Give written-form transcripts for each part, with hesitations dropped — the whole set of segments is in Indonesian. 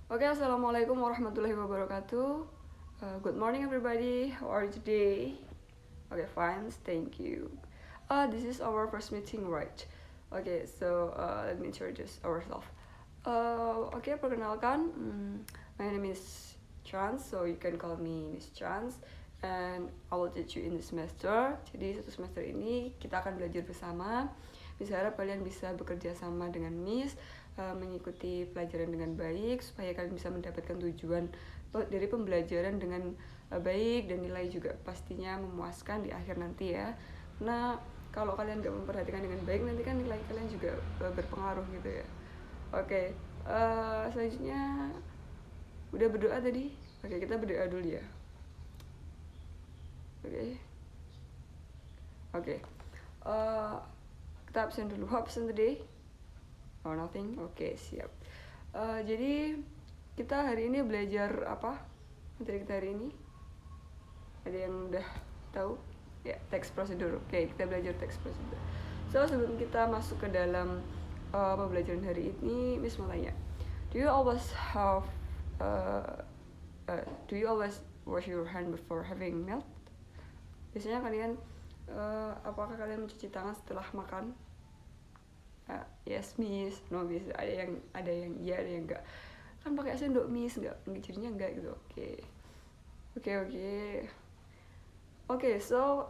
Oke, assalamualaikum warahmatullahi wabarakatuh. Good morning, everybody. How are you today? Okay, fine. Thank you. This is our first meeting, right? Okay, so let me introduce ourselves. Okay, perkenalkan, my name is Chance, so you can call me Miss Chance, and I will teach you in this semester. Jadi satu semester ini kita akan belajar bersama. Bisa harap kalian bisa bekerja sama dengan Miss, mengikuti pelajaran dengan baik supaya kalian bisa mendapatkan tujuan dari pembelajaran dengan baik dan nilai juga pastinya memuaskan di akhir nanti ya. Nah, kalau kalian gak memperhatikan dengan baik nanti kan nilai kalian juga berpengaruh gitu ya. Oke, selanjutnya udah berdoa tadi. Oke, kita berdoa dulu ya. Oke. Kita absen dulu. Absen today? Oh, nothing? Oke, siap. Jadi kita hari ini belajar apa? Materi kita hari ini? Ada yang udah tahu? Ya, text procedure. Oke, kita belajar text procedure. So, sebelum kita masuk ke dalam pembelajaran hari ini, Miss mau tanya. Do you always wash your hand before having meal? Biasanya kalian apakah kalian mencuci tangan setelah makan? Yes, Miss. No, Miss. Ada yang iya, ada yang enggak. Kan pakai sendok, Miss. Enggak, jadinya enggak gitu. Oke, so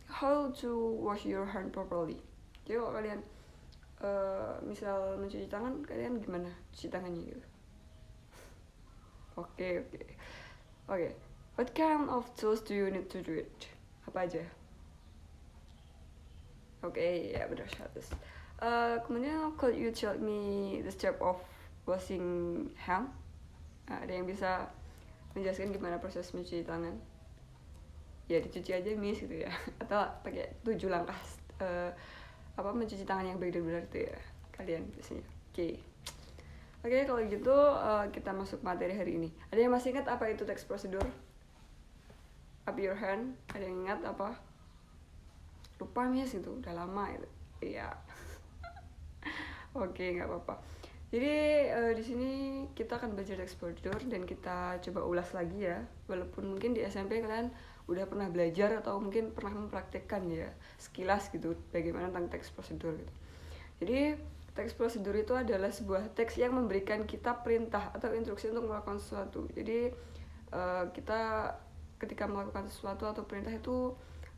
how to wash your hand properly? Jadi kalau kalian misal mencuci tangan, kalian gimana cuci tangannya gitu? Oke. What kind of tools do you need to do it? Apa aja? Oke, ya benar status. Kemudian could you tell me the step of washing hand? Ada yang bisa menjelaskan gimana proses mencuci tangan? Ya dicuci aja, Miss, gitu ya. Atau pakai 7 langkah mencuci tangan yang baik dan benar itu ya kalian biasanya. Oke, kalau gitu kita masuk materi hari ini. Ada yang masih ingat apa itu text procedure? Up your hand. Ada yang ingat apa? Lupa, Miss, itu udah lama itu. Iya. Oke, nggak apa-apa. Jadi di sini kita akan belajar text procedure dan kita coba ulas lagi ya. Walaupun mungkin di SMP kalian udah pernah belajar atau mungkin pernah mempraktekkan ya sekilas gitu bagaimana tentang text procedure gitu. Jadi text procedure itu adalah sebuah teks yang memberikan kita perintah atau instruksi untuk melakukan sesuatu. Jadi kita ketika melakukan sesuatu atau perintah itu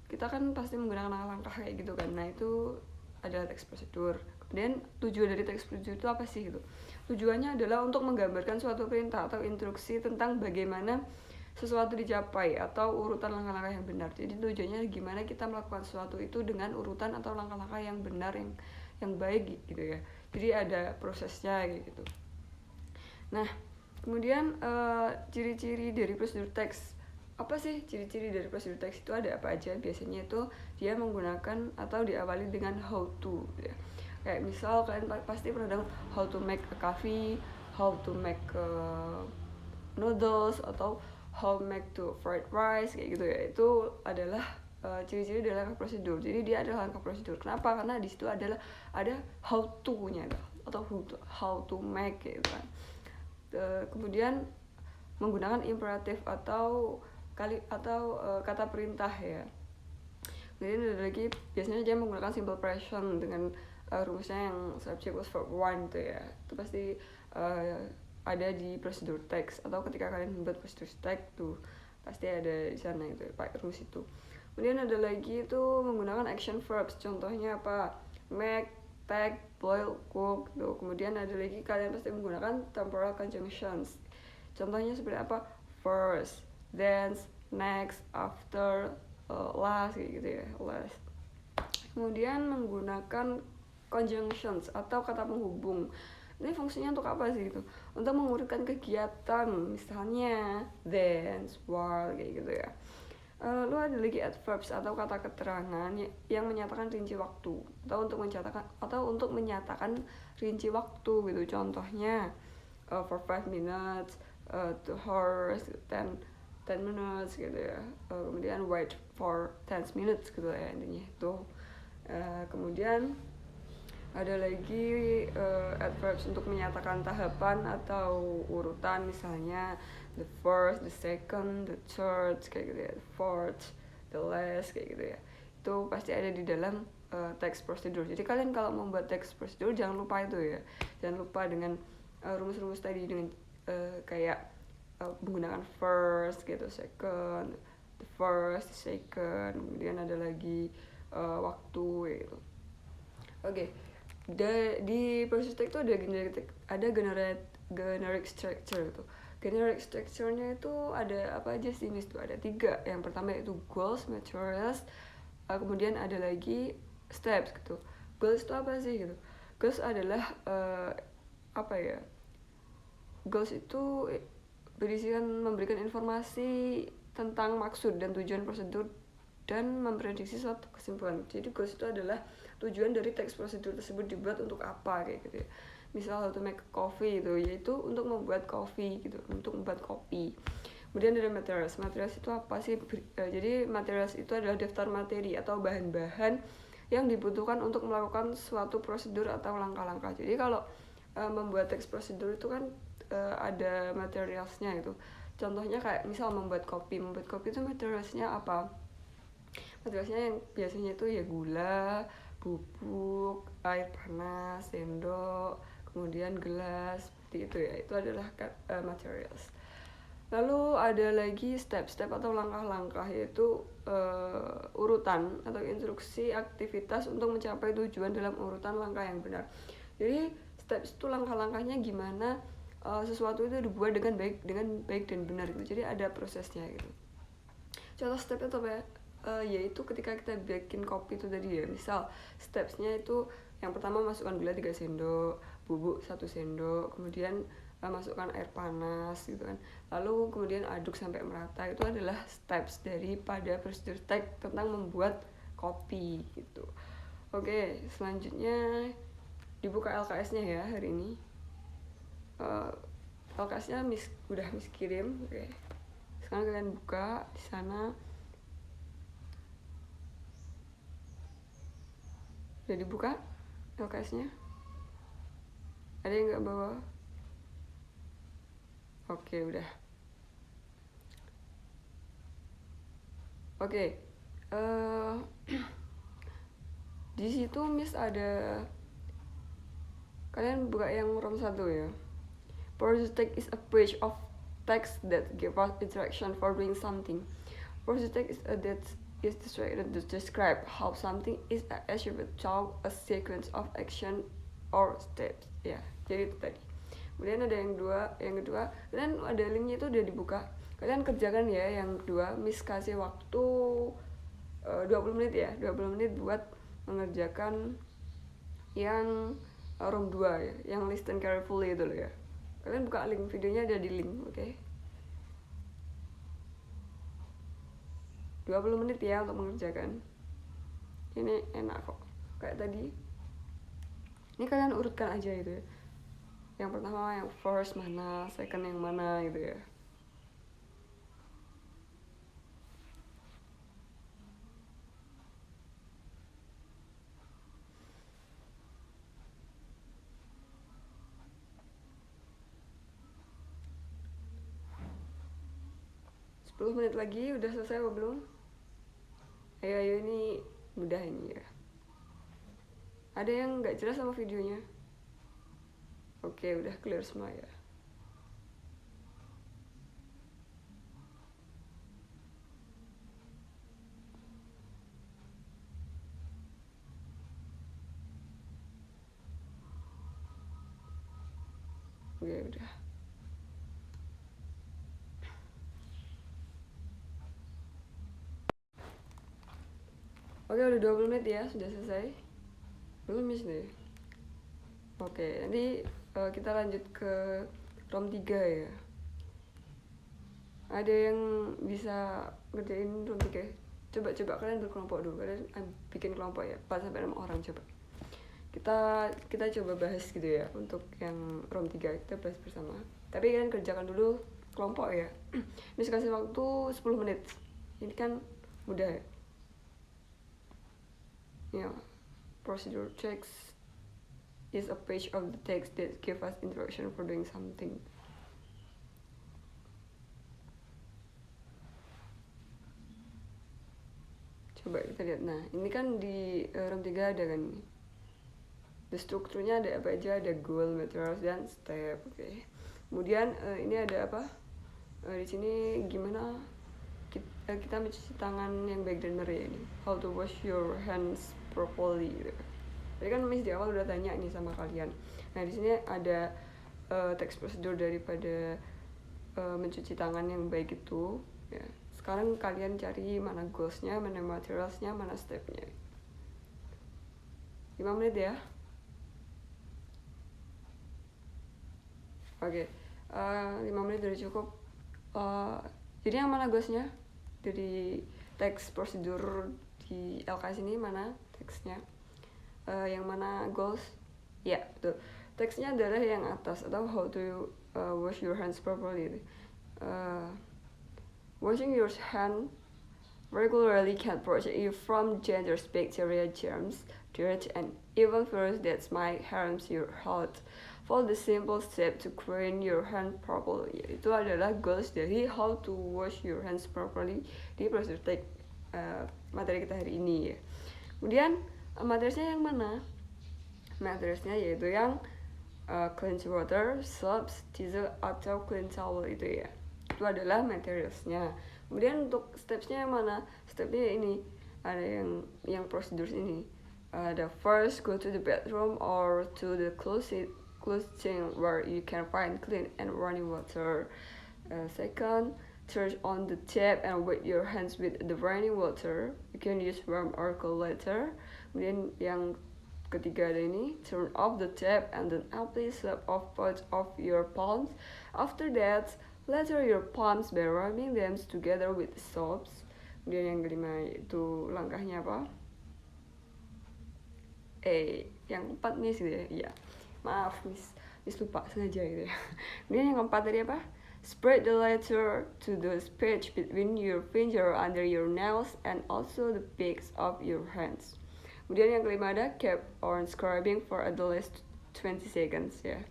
kita kan pasti menggunakan langkah kayak gitu kan. Nah, itu adalah text procedure. Kemudian tujuan dari text procedure itu apa sih gitu? Tujuannya adalah untuk menggambarkan suatu perintah atau instruksi tentang bagaimana sesuatu dicapai atau urutan langkah-langkah yang benar. Jadi tujuannya gimana kita melakukan sesuatu itu dengan urutan atau langkah-langkah yang benar, yang baik gitu ya. Jadi ada prosesnya gitu. Nah, kemudian ciri-ciri dari prosedur teks. Apa sih ciri-ciri dari prosedur teks itu, ada apa aja? Biasanya itu dia menggunakan atau diawali dengan how to gitu ya. Kayak misal kalian pasti pernah dengar how to make a coffee, how to make noodles, atau how make to fried rice kayak gitu ya. Itu adalah ciri-ciri dari langkah prosedur. Jadi dia adalah langkah prosedur. Kenapa? Karena di situ ada how to-nya atau how to make gitu kan. Kemudian menggunakan imperatif atau kata perintah ya. Kemudian ada lagi biasanya dia menggunakan simple present dengan rumusnya yang subject plus verb one itu ya. Itu pasti ada di prosedur teks, atau ketika kalian membuat prosedur teks tuh pasti ada di sana itu pakai rumus itu. Kemudian ada lagi itu menggunakan action verbs. Contohnya apa? Make, pack, boil, cook tuh. Kemudian ada lagi kalian pasti menggunakan temporal conjunctions. Contohnya seperti apa? First, then, next, after, last kayak gitu ya, last. Kemudian menggunakan conjunctions atau kata penghubung. Ini fungsinya untuk apa sih gitu? Untuk mengurutkan kegiatan, misalnya then, while kayak gitu ya. Lalu ada lagi adverbs atau kata keterangan yang menyatakan rinci waktu atau untuk menyatakan rinci waktu gitu. Contohnya for 5 minutes, 2 hours, 10 minutes gitu ya. Kemudian wait for 10 minutes gitu ya intinya itu. Kemudian Ada lagi adverbs untuk menyatakan tahapan atau urutan, misalnya the first, the second, the third, kayak gitu ya, the fourth, the last, kayak gitu ya. Itu pasti ada di dalam text prosedur. Jadi kalian kalau membuat text prosedur jangan lupa itu ya. Jangan lupa dengan rumus-rumus tadi, dengan kayak menggunakan first gitu, second, the first, the second, kemudian ada lagi waktu gitu. Oke. Di process tag itu ada generic structure itu. Generic structure-nya itu ada apa aja sih, Miss? Tuh ada 3. Yang pertama itu goals, materials, kemudian ada lagi steps gitu. Goals itu apa sih gitu? Goals adalah apa ya? Goals itu berisikan memberikan informasi tentang maksud dan tujuan prosedur dan memprediksi suatu kesimpulan. Jadi goals itu adalah tujuan dari teks prosedur tersebut dibuat untuk apa, kayak gitu ya. Misal how to make coffee itu yaitu untuk membuat kopi gitu, untuk membuat kopi. Kemudian ada materials. Materials itu apa sih? Jadi materials itu adalah daftar materi atau bahan-bahan yang dibutuhkan untuk melakukan suatu prosedur atau langkah-langkah. Jadi kalau membuat teks prosedur itu kan ada materialsnya gitu. Contohnya kayak misal membuat kopi itu materialsnya apa? Materialsnya yang biasanya itu ya gula, bubuk, air panas, sendok, kemudian gelas, seperti itu ya. Itu adalah materials. Lalu ada lagi step-step atau langkah-langkah, yaitu urutan atau instruksi aktivitas untuk mencapai tujuan dalam urutan langkah yang benar. Jadi steps itu langkah-langkahnya gimana sesuatu itu dibuat dengan baik dan benar gitu. Jadi ada prosesnya gitu. Contoh step itu apa ya? Yaitu ketika kita bikin kopi itu tadi ya, misal stepsnya itu yang pertama masukkan gula 3 sendok, bubuk 1 sendok, kemudian masukkan air panas gitu kan, lalu kemudian aduk sampai merata. Itu adalah steps daripada prosedur tag tentang membuat kopi gitu. Oke, selanjutnya dibuka LKS-nya ya hari ini. LKS-nya udah Miss kirim. Oke, sekarang kalian buka di sana. Udah dibuka LKS-nya? Ada yang nggak bawa? Oke, udah. Oke. Di situ Miss ada, kalian buka yang ROM 1 ya. Process tag is a page of text that give us instruction for doing something. Process tag is that is to describe how something is achieved through a sequence of action or steps. Ya, jadi itu tadi. Kemudian ada yang kedua, kalian ada linknya itu udah dibuka. Kalian kerjakan ya yang kedua. Miss kasih waktu 20 menit ya, 20 menit buat mengerjakan yang room 2 ya, yang listen carefully itu loh ya. Kalian buka link videonya, ada di link, oke? 20 menit ya untuk mengerjakan. Ini enak kok, kayak tadi. Ini kalian urutkan aja itu ya. Yang pertama yang first mana, second yang mana gitu ya. Sepuluh menit lagi, udah selesai apa belum? Ayo ini mudah ini ya. Ada yang nggak jelas sama videonya? Oke, udah clear semua ya. Oke, udah. Oke, udah 20 menit ya, sudah selesai. Belum Miss deh. Oke, nanti kita lanjut ke ROM 3 ya. Ada yang bisa ngerjain ROM 3? Coba kalian berkelompok dulu. Kalian bikin kelompok ya, 4-6 orang coba. Kita coba bahas gitu ya untuk yang ROM 3, kita bahas bersama. Tapi kalian kerjakan dulu kelompok ya. Miss kasih waktu 10 menit. Ini kan mudah ya. Ya, procedure checks is a page of the text that give us instruction for doing something. Coba kita lihat. Nah, ini kan di room 3 ada kan nih. The strukturnya ada apa aja? Ada goal, materials, dan step. Oke. Kemudian ini ada apa? Di sini gimana kita mencuci tangan yang baik dan benar ini. How to wash your hands properly. Gitu. Tadi kan Miss di awal udah tanya nih sama kalian. Nah, di sini ada teks prosedur daripada mencuci tangan yang baik itu. Ya. Sekarang kalian cari mana goalsnya, mana materialsnya, mana stepnya. 5 menit ya. Oke, 5 menit udah cukup. Jadi yang mana goalsnya? Dari teks prosedur di LKS ini mana teksnya? Yang mana goals? Ya, betul. Teksnya adalah yang atas atau how to wash your hands properly. Washing your hand regularly can protect you from dangerous bacteria, germs, dirt, and even virus that might harm your health. Follow the simple step to clean your hand properly. Itu adalah goals dari how to wash your hands properly di prosedur materi kita hari ini ya. Kemudian materialnya yang mana? Materialnya yaitu yang clean water, soaps, tissue, atau clean towel itu ya. Itu adalah materialsnya. Kemudian untuk stepsnya yang mana? Stepnya ini ada yang prosedur ini. The first, go to the bathroom or to the closet where you can find clean and running water. Second, turn on the tap and wet your hands with the running water. You can use warm or cold water. Kemudian yang ketiga ada ini, turn off the tap and then apply soap off parts of your palms. After that, lather your palms by rubbing them together with the soaps. Kemudian yang kelima itu langkahnya apa? Yang keempat nih gitu ya. Iya. Maaf, Miss lupa sengaja gitu ya. Kemudian yang keempat tadi apa? Spread the lather to the space between your finger under your nails and also the backs of your hands. Kemudian yang kelima ada keep on scrubbing for at least 20 seconds ya.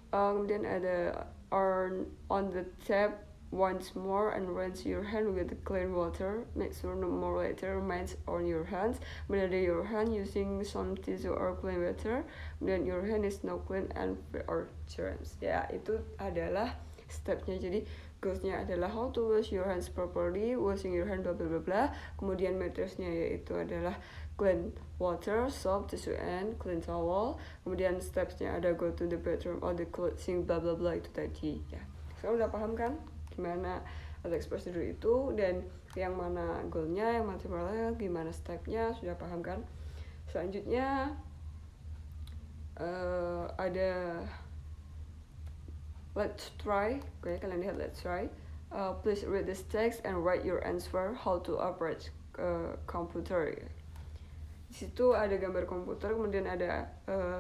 Kemudian ada on the tap once more and rinse your hand with clean water. Make sure no more water remains on your hands. Kemudian ada your hand using some tissue or clean water. Kemudian your hand is not clean and free or germs. Ya, itu adalah stepnya. Jadi goalsnya adalah how to wash your hands properly, washing your hand bla bla bla bla. Kemudian materialsnya yaitu adalah clean water, soap, tissue, and clean towel. Kemudian stepsnya ada go to the bathroom or the clothing bla bla bla itu tadi ya. Sekarang udah paham kan gimana teks prosedur itu dan yang mana goalnya, yang materialnya, gimana stepnya, sudah paham kan? Selanjutnya ada let's try. Oke, kalian lihat let's try. Please read this text and write your answer how to operate computer. Di situ ada gambar komputer, kemudian ada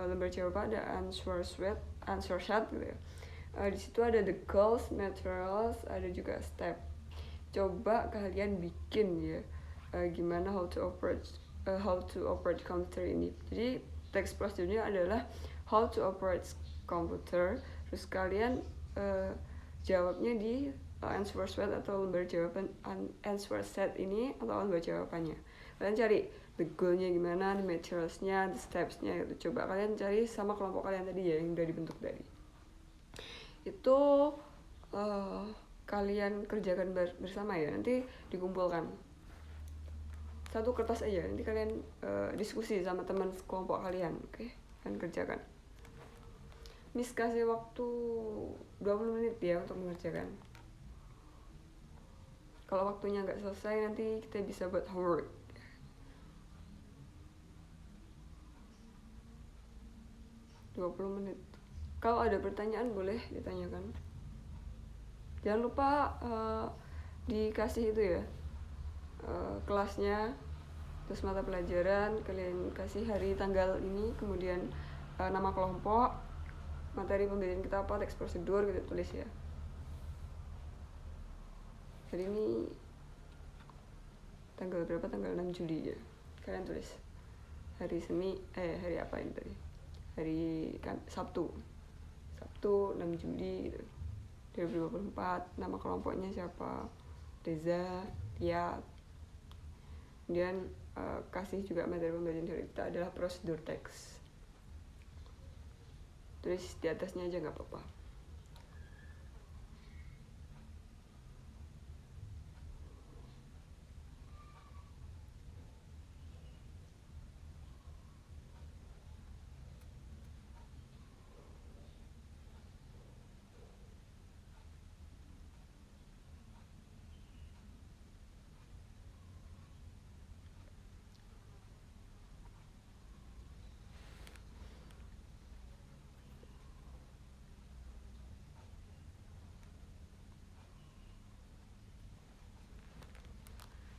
lembar jawaban, ada answer sheet gitu ya. Di situ ada the goals, materials, ada juga step. Coba kalian bikin ya gimana how to operate computer ini. Jadi teks prosedurnya adalah how to operate computer. Terus kalian jawabnya di answer sheet atau lembar jawaban answer set ini atau lembar jawabannya. Kalian cari the goal-nya gimana, the materials-nya, the steps-nya gitu. Coba kalian cari sama kelompok kalian tadi ya yang udah dibentuk tadi. Itu kalian kerjakan bersama ya, nanti dikumpulkan satu kertas aja, nanti kalian diskusi sama teman kelompok kalian, oke? Kalian kerjakan. Miss kasih waktu 20 menit ya untuk mengerjakan. Kalau waktunya nggak selesai nanti kita bisa buat homework. Dua 20 menit. Kalau ada pertanyaan boleh ditanyakan. Jangan lupa dikasih itu ya kelasnya, terus mata pelajaran, kalian kasih hari tanggal ini, kemudian nama kelompok, materi pembelajaran kita apa, teks prosedur gitu tulis ya. Hari ini tanggal berapa? Tanggal 6 Juli ya. Kalian tulis hari apa ini tadi? Sabtu 6 Juli gitu 2024. Nama kelompoknya siapa? Reza, Tia. Kemudian kasih juga materi pembelajaran teori kita adalah prosedur teks. Tulis di atasnya aja nggak apa-apa.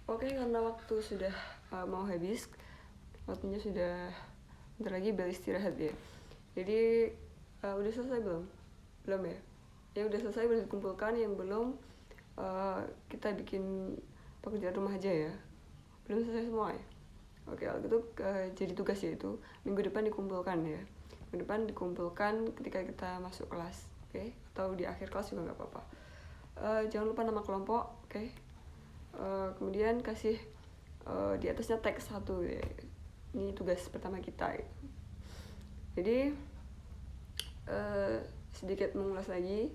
Oke, karena waktu sudah mau habis, waktunya sudah bentar lagi bel istirahat ya. Jadi udah selesai belum? Belum ya? Yang udah selesai boleh dikumpulkan, yang belum kita bikin pekerjaan rumah aja ya. Belum selesai semua ya? Oke, kalau gitu jadi tugas ya itu minggu depan dikumpulkan ya. Minggu depan dikumpulkan ketika kita masuk kelas, oke? Atau di akhir kelas juga nggak apa-apa. Jangan lupa nama kelompok, oke? Kemudian kasih di atasnya teks 1 ya. Ini tugas pertama kita ya. Jadi sedikit mengulas lagi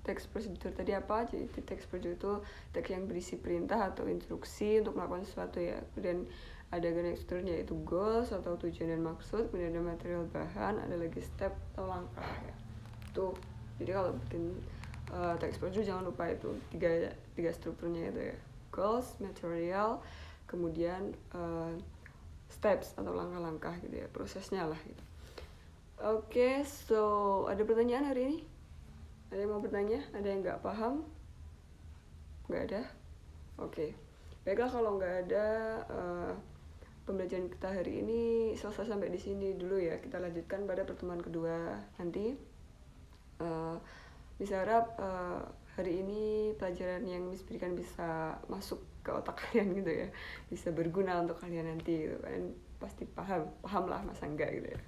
teks prosedur tadi apa. Jadi teks prosedur itu teks yang berisi perintah atau instruksi untuk melakukan sesuatu ya. Kemudian ada garis strukturnya yaitu goals atau tujuan dan maksud. Kemudian ada material bahan, ada lagi step atau langkah ya. Tuh. Jadi kalau bikin teks prosedur jangan lupa itu tiga strukturnya itu ya. Goals, material, kemudian steps atau langkah-langkah gitu ya, prosesnya lah gitu. Oke, so ada pertanyaan hari ini? Ada yang mau bertanya? Ada yang nggak paham? Nggak ada? Oke. Baiklah, kalau nggak ada pembelajaran kita hari ini selesai sampai di sini dulu ya. Kita lanjutkan pada pertemuan kedua nanti. Bisa harap hari ini pelajaran yang Miss berikan bisa masuk ke otak kalian gitu ya, bisa berguna untuk kalian nanti gitu kan. Pasti paham lah, masa enggak gitu ya.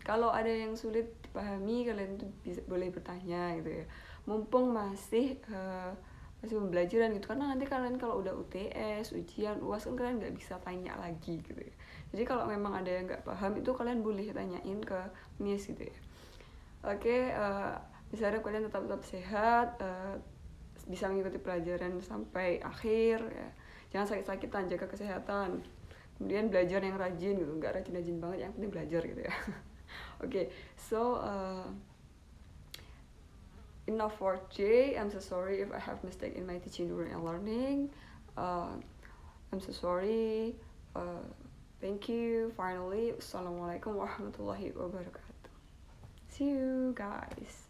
Kalau ada yang sulit dipahami, kalian tuh boleh bertanya gitu ya, mumpung masih pembelajaran gitu, karena nanti kalian kalau udah UTS, ujian, UAS kan kalian nggak bisa tanya lagi gitu ya. Jadi kalau memang ada yang nggak paham itu kalian boleh tanyain ke Miss gitu ya. Oke, bisa harap kalian tetap sehat, bisa mengikuti pelajaran sampai akhir ya. Jangan sakit-sakitan, jaga kesehatan. Kemudian belajar yang rajin gitu, nggak rajin-rajin banget, yang penting belajar gitu ya. Oke, so enough for today. I'm so sorry if I have mistake in my teaching and learning. I'm so sorry. Thank you. Finally, Assalamualaikum warahmatullahi wabarakatuh. See you guys.